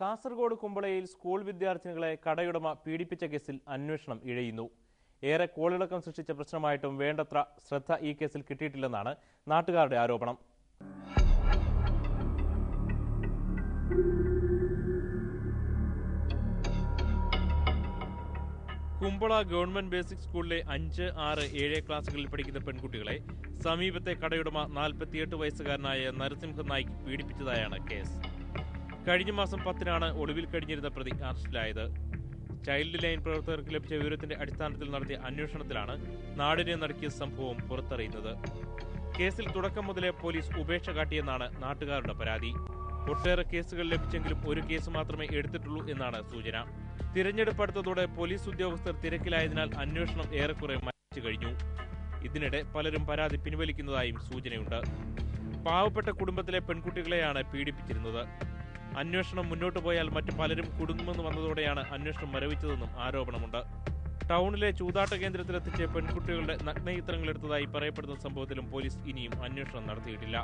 Kasaragod കുമ്പളയിൽ school വിദ്യാർത്ഥിനികളെ കടയുടമ പീഡിപ്പിച്ച കേസിൽ അന്വേഷണം ഇഴയുന്നു. ഏറെ കോളിളക്കം സൃഷ്ടിച്ച പ്രശ്നമായിട്ടും വേണ്ടത്ര ശ്രദ്ധ ഈ കേസിൽ കിട്ടിയിട്ടില്ലെന്നാണ് നാട്ടുകാരുടെ ആരോപണം. കുമ്പള ഗവൺമെന്റ് ബേസിക് സ്കൂളിലെ 5, 6, 7 ക്ലാസുകളിൽ പഠിക്കുന്ന പെൺകുട്ടികളെ സമീപത്തെ കടയുടമ 48 വയസ്സുകാരനായ നരസിംഹ നായിക് പീഡിപ്പിച്ചതായാണ് കേസ്. കഴിഞ്ഞ മാസം 10-നാണ് ഒളിവിൽ കഴിഞ്ഞിരുന്ന പ്രതി അറസ്റ്റിലായത്. ചൈൽഡ് ലൈൻ പ്രവർത്തകർക്ക് ലഭിച്ച വിവരത്തിന്റെ അടിസ്ഥാനത്തിൽ നടത്തിയ അന്വേഷണത്തിലാണ് നാടിനെ നടുക്കിയ സംഭവം പുറത്തറിയുന്നത്. കേസിൽ തുടക്കം മുതലേ പോലീസ് ഉപേക്ഷ കാട്ടിയെന്നാണ് നാട്ടുകാരുടെ പരാതി. ഒട്ടേറെ കേസുകൾ ലഭിച്ചെങ്കിലും ഒരു കേസ് മാത്രമേ എടുത്തിട്ടുള്ളൂ എന്നാണ് സൂചന. തിരഞ്ഞെടുപ്പ് അടുത്തതോടെ പോലീസ് ഉദ്യോഗസ്ഥർ തിരക്കിലായതിനാൽ അന്വേഷണം ഏറെക്കുറെ മരിച്ചു കഴിഞ്ഞു. ഇതിനിടെ പലരും പരാതി പിൻവലിക്കുന്നതായും സൂചനയുണ്ട്. പാവപ്പെട്ട കുടുംബത്തിലെ പെൺകുട്ടികളെയാണ് പീഡിപ്പിച്ചിരുന്നത്. അന്വേഷണം മുന്നോട്ടു പോയാൽ മറ്റു പലരും കുടുങ്ങുമെന്ന് വന്നതോടെയാണ് അന്വേഷണം മരവിച്ചതെന്നും ആരോപണമുണ്ട്. ടൗണിലെ ചൂതാട്ട കേന്ദ്രത്തിലെത്തിച്ച് പെൺകുട്ടികളുടെ നഗ്നചിത്രങ്ങൾ എടുത്തതായി പറയപ്പെടുന്ന സംഭവത്തിലും പോലീസ് ഇനിയും അന്വേഷണം നടത്തിയിട്ടില്ല.